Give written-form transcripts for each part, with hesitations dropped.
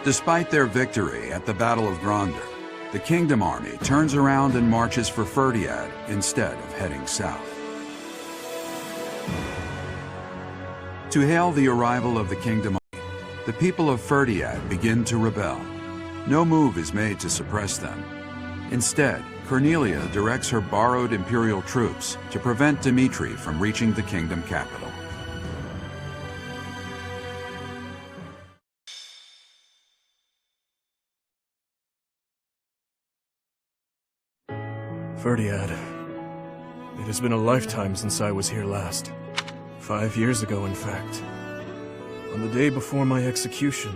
Despite their victory at the Battle of Gronder, the Kingdom Army turns around and marches for Fhirdiad instead of heading south. To hail the arrival of the Kingdom Army, the people of Fhirdiad begin to rebel. No move is made to suppress them. Instead, Cornelia directs her borrowed Imperial troops to prevent Dimitri from reaching the kingdom capital. Fhirdiad. It has been a lifetime since I was here last. 5 years ago, in fact. On the day before my execution,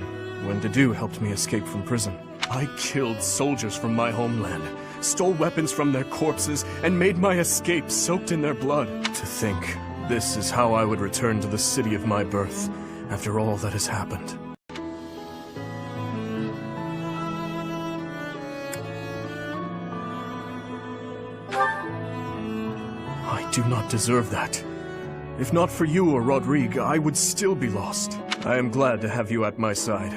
when Dedu helped me escape from prison, I killed soldiers from my homeland, stole weapons from their corpses, and made my escape soaked in their blood. To think, this is how I would return to the city of my birth, after all that has happened. I do not deserve that. If not for you or Rodrigue, I would still be lost. I am glad to have you at my side.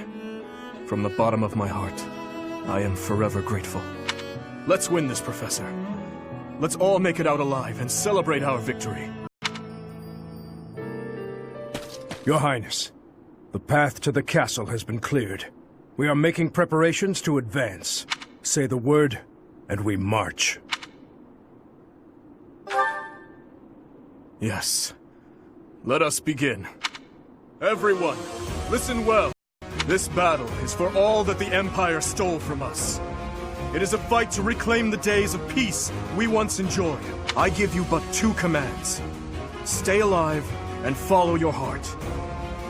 From the bottom of my heart, I am forever grateful. Let's win this, Professor. Let's all make it out alive and celebrate our victory. Your Highness, the path to the castle has been cleared. We are making preparations to advance. Say the word, and we march. Yes. Let us begin. Everyone, listen well. This battle is for all that the Empire stole from us. It is a fight to reclaim the days of peace we once enjoyed. I give you but 2 commands. Stay alive and follow your heart.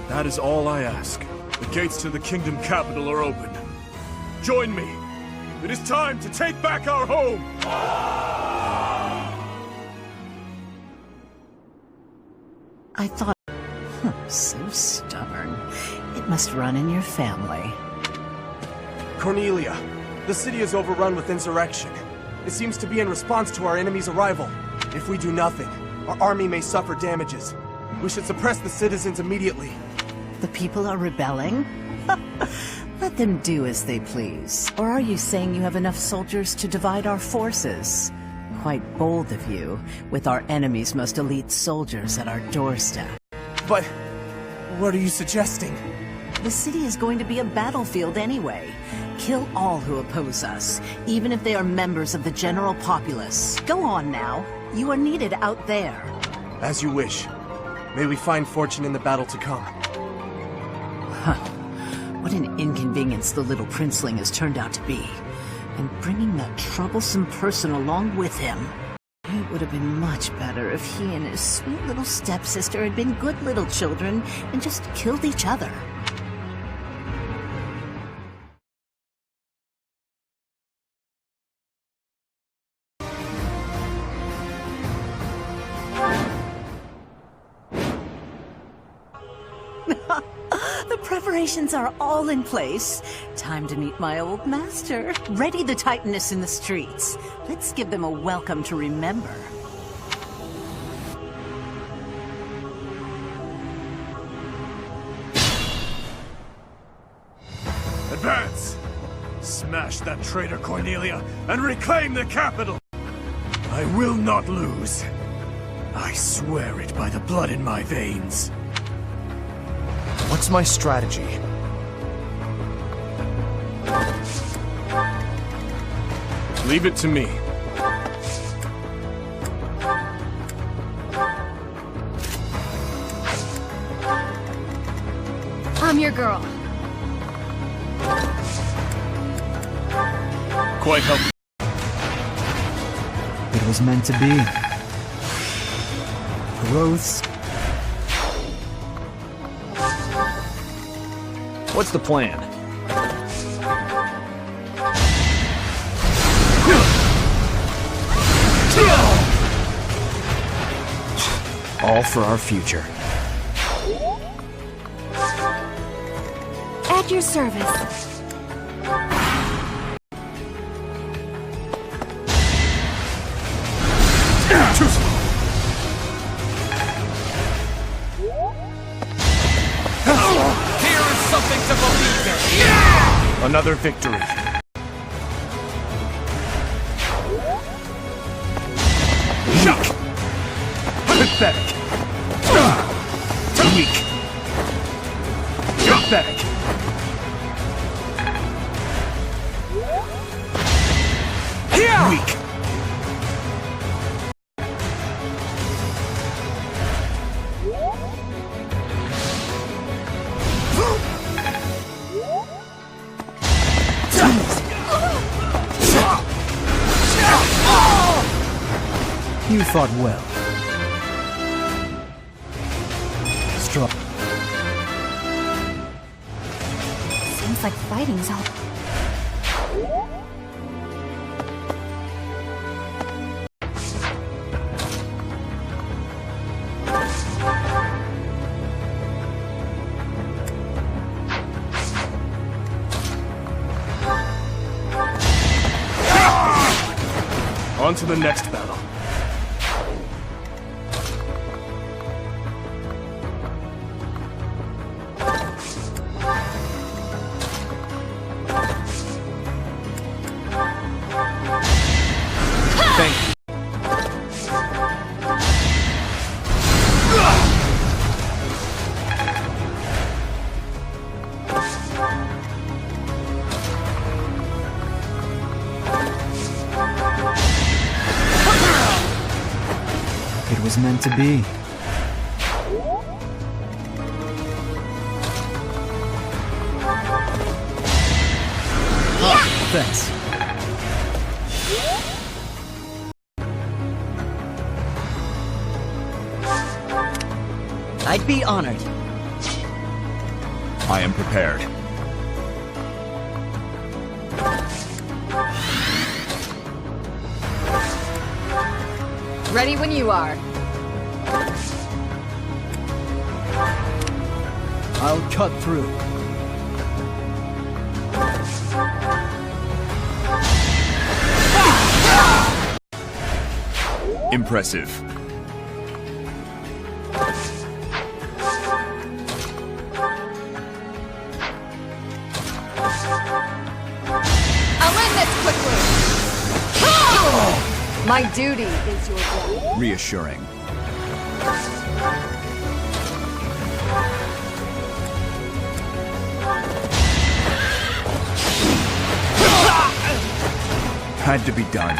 That is all I ask. The gates to the kingdom capital are open. Join me. It is time to take back our home! I thought... so stubborn. It must run in your family. Cornelia, the city is overrun with insurrection. It seems to be in response to our enemy's arrival. If we do nothing, our army may suffer damages. We should suppress the citizens immediately. The people are rebelling? Let them do as they please. Or are you saying you have enough soldiers to divide our forces? Quite bold of you, with our enemy's most elite soldiers at our doorstep. But what are you suggesting? The city is going to be a battlefield anyway. Kill all who oppose us, even if they are members of the general populace. Go on now. You are needed out there. As you wish. May we find fortune in the battle to come. Huh. What an inconvenience the little princeling has turned out to be. And bringing that troublesome person along with him. It would have been much better if he and his sweet little stepsister had been good little children and just killed each other. The preparations are all in place. Time to meet my old master. Ready the Titaness in the streets. Let's give them a welcome to remember. Advance! Smash that traitor Cornelia and reclaim the capital! I will not lose. I swear it by the blood in my veins. What's my strategy? Leave it to me. I'm your girl. Quite helpful. It was meant to be. Growths. What's the plan? All for our future. At your service. Too slow. Here is something to believe in. Another victory. Shock! Pathetic! Weak! Pathetic! Weak! You fought well. Strong. Seems like fighting's all... On to the next battle. Thank you. It was meant to be. Oh, thanks. I'd be honored. I am prepared. Ready when you are. I'll cut through. Impressive. I'll end this quickly. My duty is your death. Reassuring. Had to be done.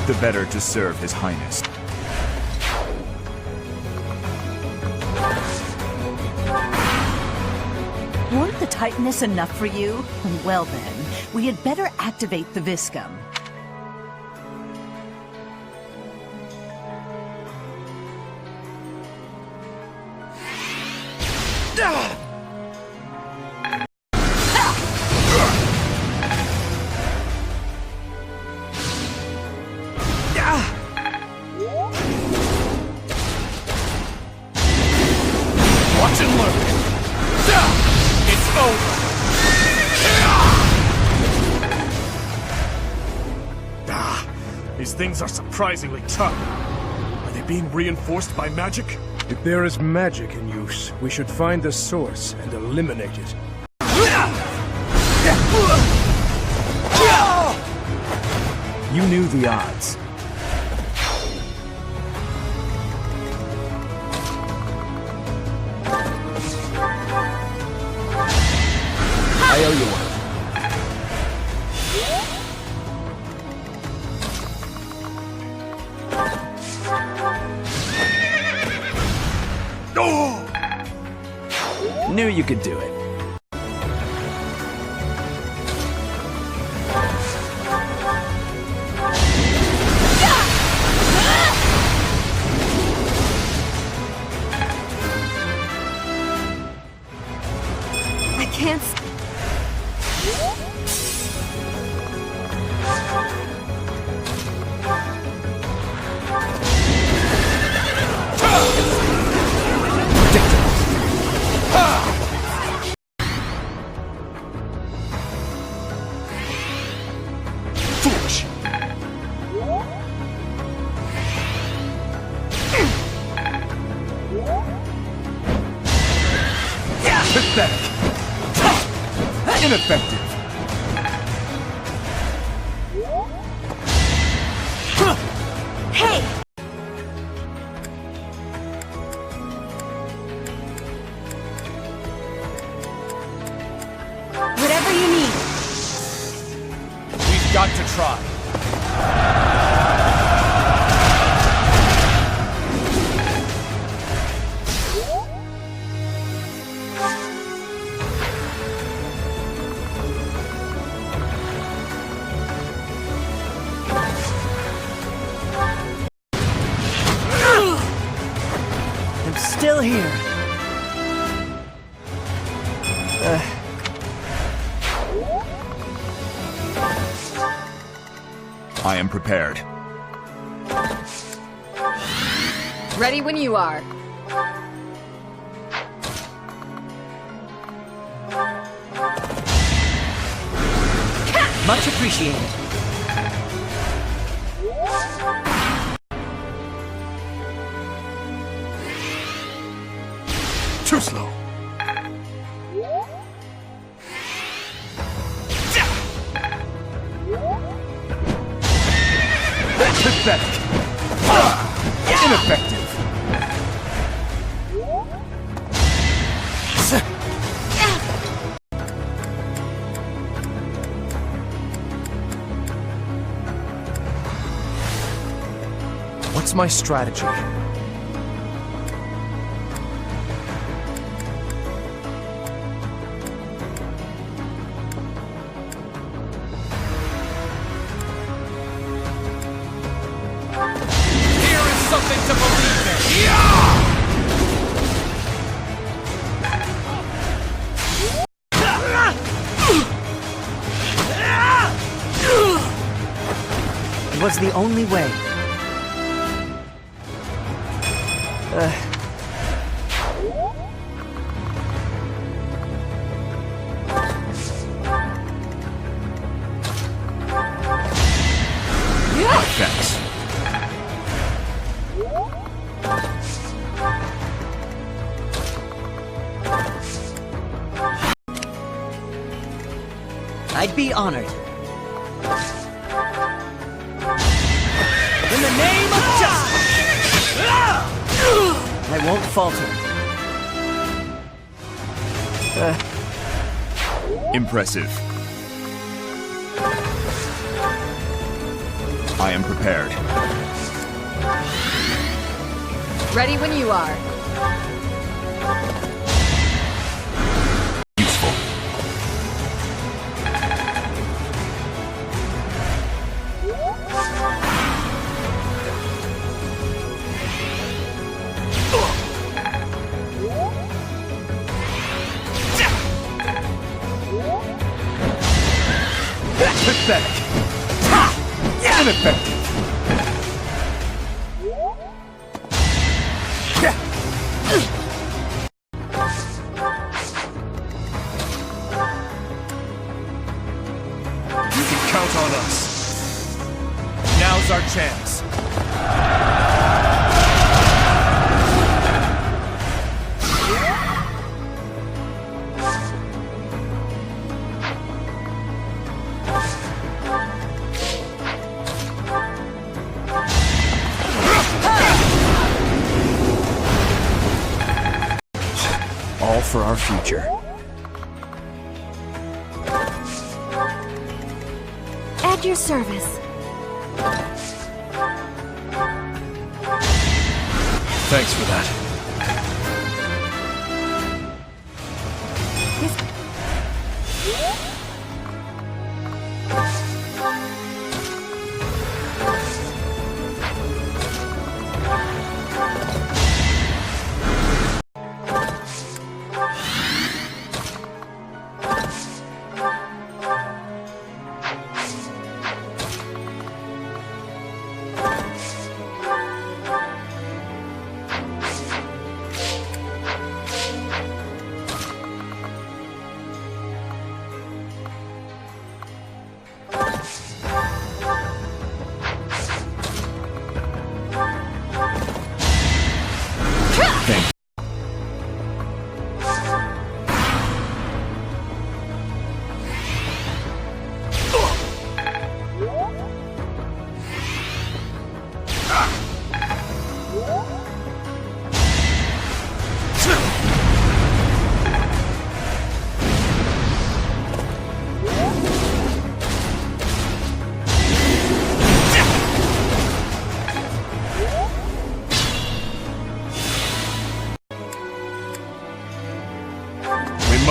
The better to serve His Highness. Weren't the Titaness enough for you? Well then, we had better activate the Viscum. Watch and learn. It's over. These things are surprisingly tough. Are they being reinforced by magic? If there is magic in use, we should find the source and eliminate it. You knew the odds. I owe you one. Knew you could do it. I can't... Foolish. Pathetic. Ineffective. Hey! Whatever you need. We've got to try. I'm still here. I am prepared. Ready when you are. Much appreciated. Too slow. Pathetic. Ineffective. What's my strategy? Here is something to believe in. It was the only way. Thanks. I'd be honored. In the name of justice! I won't falter. Impressive. I am prepared. Ready when you are. Useful. Pathetic. Ineffective. You can count on us. Now's our chance. All for our future. At your service. Thanks for that. Thank you.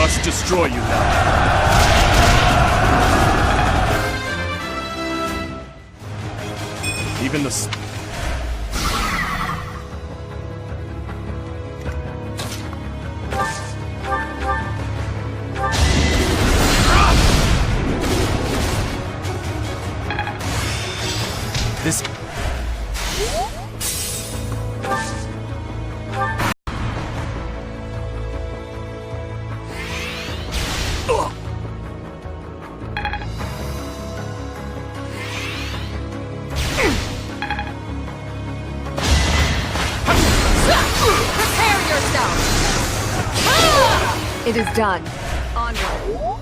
must destroy you now. Even the... This... Prepare yourself! It is done. Onward.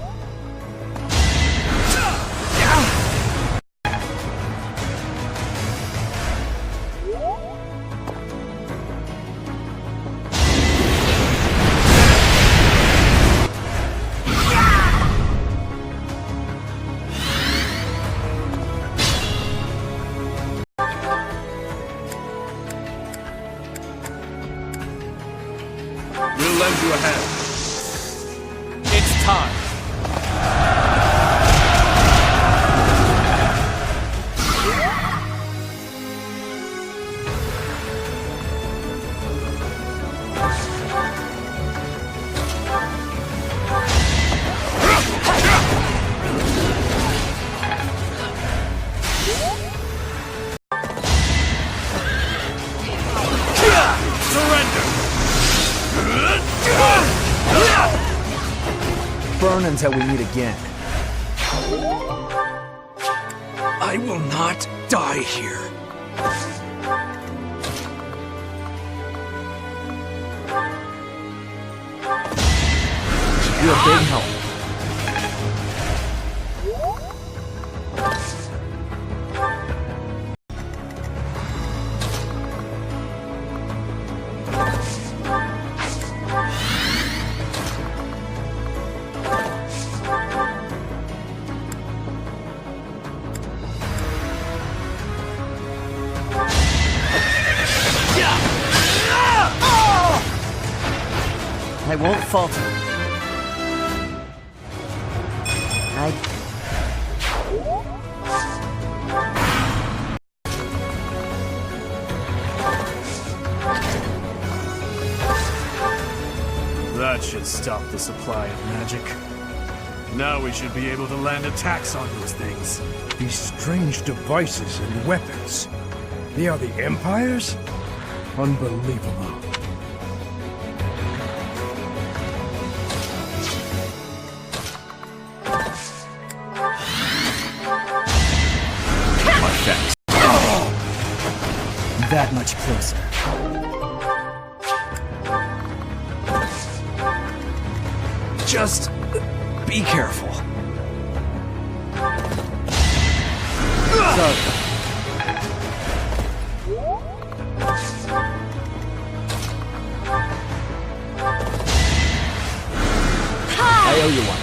We'll lend you a hand. It's time. Burn until we meet again. I will not die here. You're a big help. I won't falter. That should stop the supply of magic. Now we should be able to land attacks on those things. These strange devices and weapons. They are the Empire's? Unbelievable. That much closer. Just be careful. Sorry. I owe you one.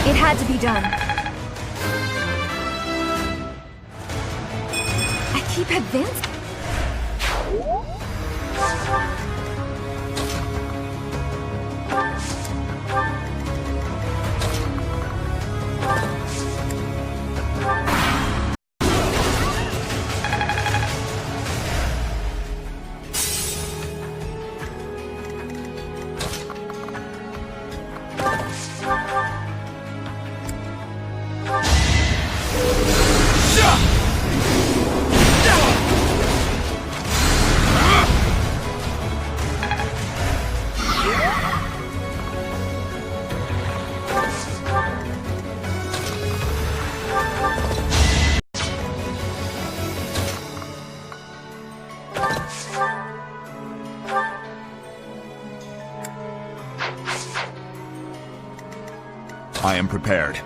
It had to be done. I keep advancing. I am prepared.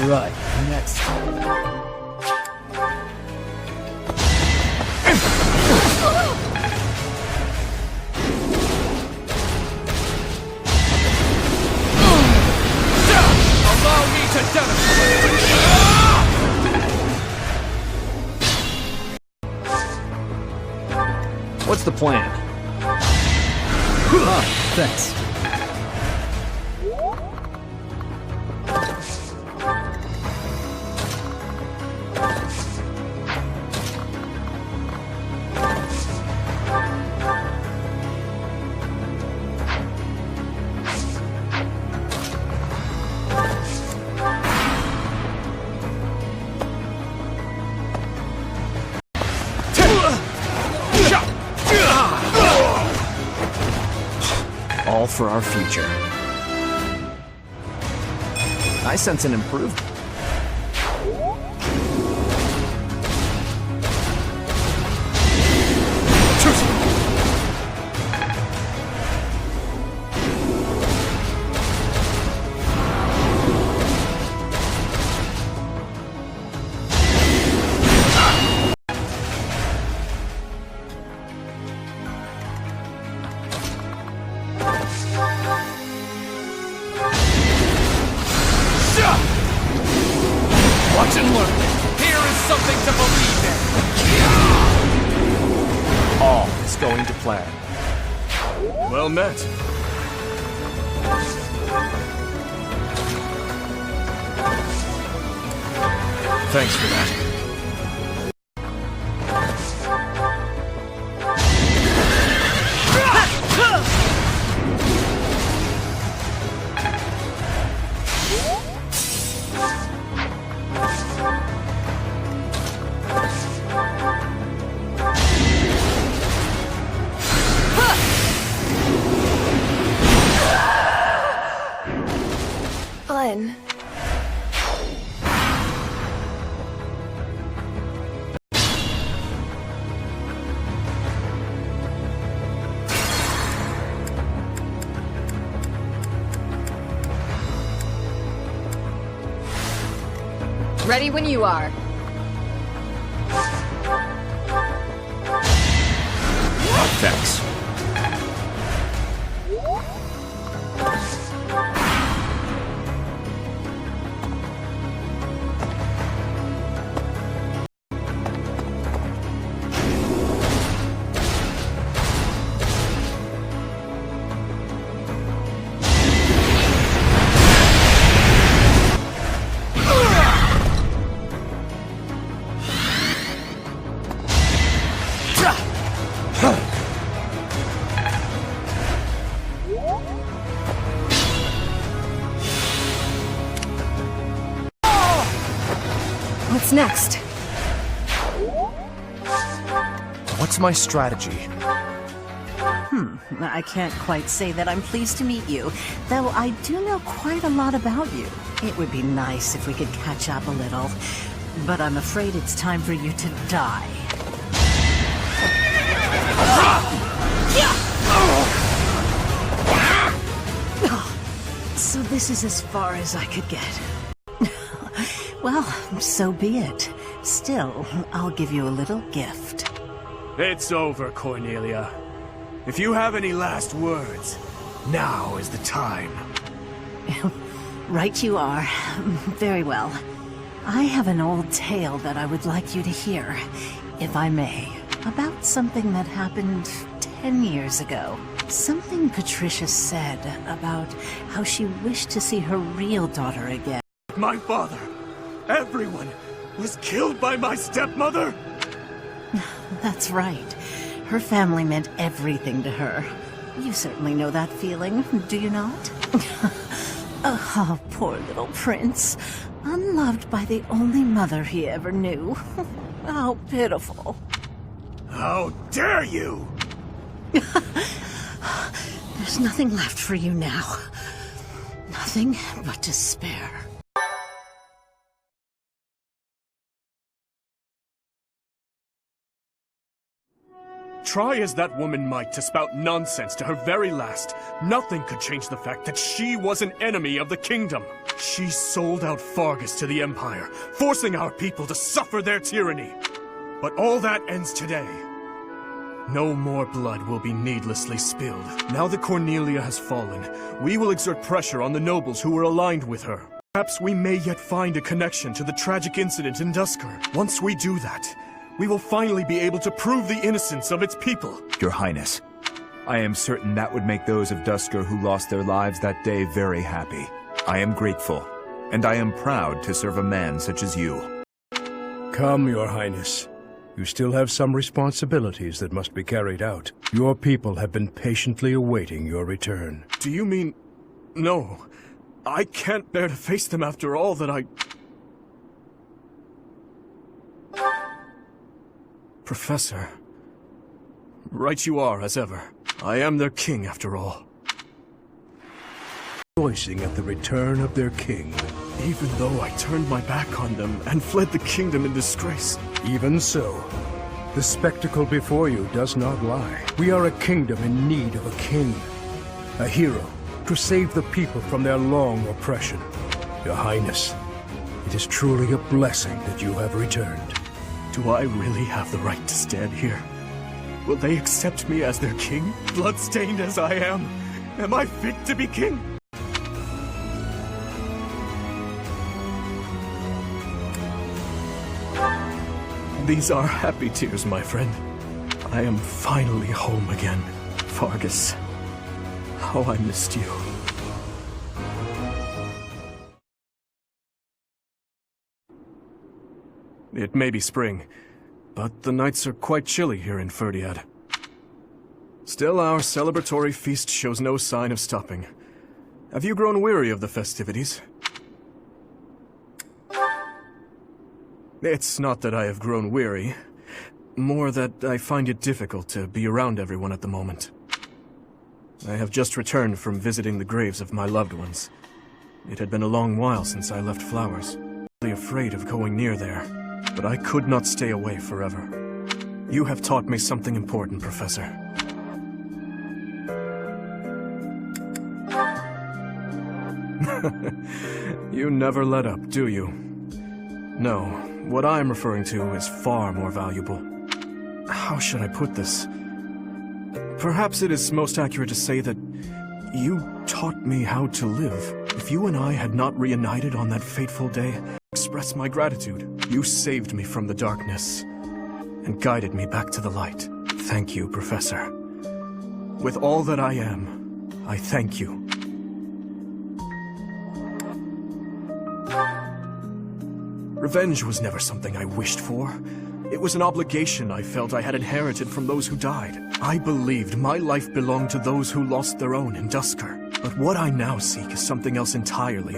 Right, next. Allow me to demonstrate! What's the plan? Thanks. All for our future. I sense an improvement. Watch and learn. Here is something to believe in. All is going to plan. Well met. Thanks for that. Fun. Ready when you are. Thanks. What's next? What's my strategy? I can't quite say that I'm pleased to meet you, though I do know quite a lot about you. It would be nice if we could catch up a little, but I'm afraid it's time for you to die. So this is as far as I could get. Well, so be it. Still, I'll give you a little gift. It's over, Cornelia. If you have any last words, now is the time. Right you are. Very well. I have an old tale that I would like you to hear, if I may, about something that happened 10 years ago. Something Patricia said about how she wished to see her real daughter again. My father, everyone, was killed by my stepmother? That's right. Her family meant everything to her. You certainly know that feeling, do you not? Oh, poor little prince. Unloved by the only mother he ever knew. How pitiful. How dare you! There's nothing left for you now. Nothing but despair. Try as that woman might to spout nonsense to her very last, nothing could change the fact that she was an enemy of the kingdom. She sold out Fargus to the Empire, forcing our people to suffer their tyranny. But all that ends today. No more blood will be needlessly spilled. Now that Cornelia has fallen, we will exert pressure on the nobles who were aligned with her. Perhaps we may yet find a connection to the tragic incident in Duskur. Once we do that, we will finally be able to prove the innocence of its people. Your Highness, I am certain that would make those of Duskur who lost their lives that day very happy. I am grateful, and I am proud to serve a man such as you. Come, Your Highness. You still have some responsibilities that must be carried out. Your people have been patiently awaiting your return. Do you mean... No. I can't bear to face them after all that I... Professor. Right you are, as ever. I am their king, after all. Rejoicing at the return of their king. Even though I turned my back on them and fled the kingdom in disgrace. Even so, the spectacle before you does not lie. We are a kingdom in need of a king. A hero to save the people from their long oppression. Your Highness, it is truly a blessing that you have returned. Do I really have the right to stand here? Will they accept me as their king? Bloodstained as I am? Am I fit to be king? These are happy tears, my friend. I am finally home again. Fargus, how I missed you. It may be spring, but the nights are quite chilly here in Fhirdiad. Still, our celebratory feast shows no sign of stopping. Have you grown weary of the festivities? It's not that I have grown weary, more that I find it difficult to be around everyone at the moment. I have just returned from visiting the graves of my loved ones. It had been a long while since I left Flowers. I was really afraid of going near there, but I could not stay away forever. You have taught me something important, Professor. You never let up, do you? No, what I am referring to is far more valuable. How should I put this? Perhaps it is most accurate to say that you taught me how to live. If you and I had not reunited on that fateful day, I express my gratitude. You saved me from the darkness and guided me back to the light. Thank you, Professor. With all that I am, I thank you. Revenge was never something I wished for. It was an obligation I felt I had inherited from those who died. I believed my life belonged to those who lost their own in Duskur. But what I now seek is something else entirely.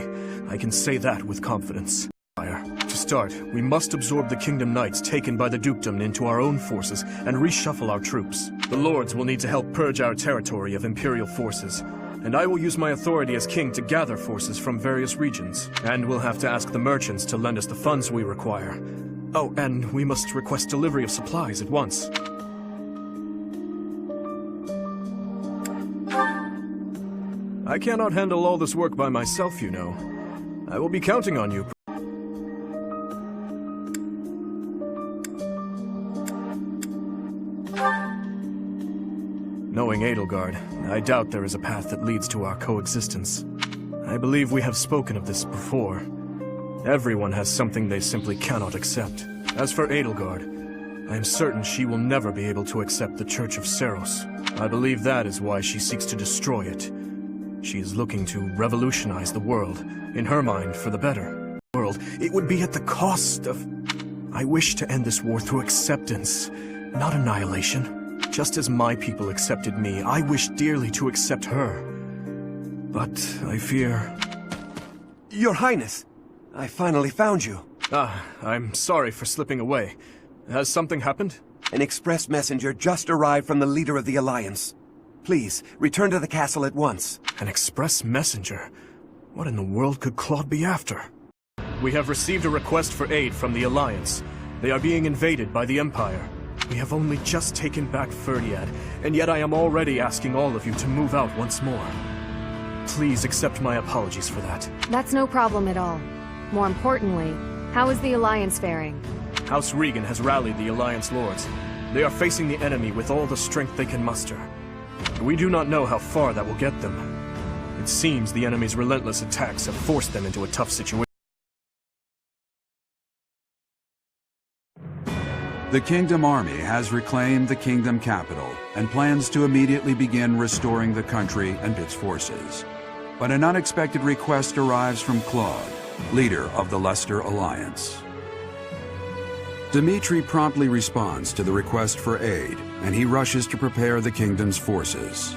I can say that with confidence. To start, we must absorb the Kingdom Knights taken by the Dukedom into our own forces and reshuffle our troops. The Lords will need to help purge our territory of Imperial forces, and I will use my authority as king to gather forces from various regions. And we'll have to ask the merchants to lend us the funds we require. Oh, and we must request delivery of supplies at once. I cannot handle all this work by myself, you know. I will be counting on you. Knowing Edelgard, I doubt there is a path that leads to our coexistence. I believe we have spoken of this before. Everyone has something they simply cannot accept. As for Edelgard, I am certain she will never be able to accept the Church of Seros. I believe that is why she seeks to destroy it. She is looking to revolutionize the world, in her mind, for the better. It would be at the cost of... I wish to end this war through acceptance, not annihilation. Just as my people accepted me, I wish dearly to accept her. But I fear... Your Highness, I finally found you. I'm sorry for slipping away. Has something happened? An express messenger just arrived from the leader of the Alliance. Please, return to the castle at once. An express messenger? What in the world could Claude be after? We have received a request for aid from the Alliance. They are being invaded by the Empire. We have only just taken back Fhirdiad, and yet I am already asking all of you to move out once more. Please accept my apologies for that. That's no problem at all. More importantly, how is the Alliance faring? House Regan has rallied the Alliance Lords. They are facing the enemy with all the strength they can muster. We do not know how far that will get them. It seems the enemy's relentless attacks have forced them into a tough situation. The Kingdom Army has reclaimed the Kingdom capital and plans to immediately begin restoring the country and its forces. But an unexpected request arrives from Claude, leader of the Leicester Alliance. Dimitri promptly responds to the request for aid, and he rushes to prepare the kingdom's forces.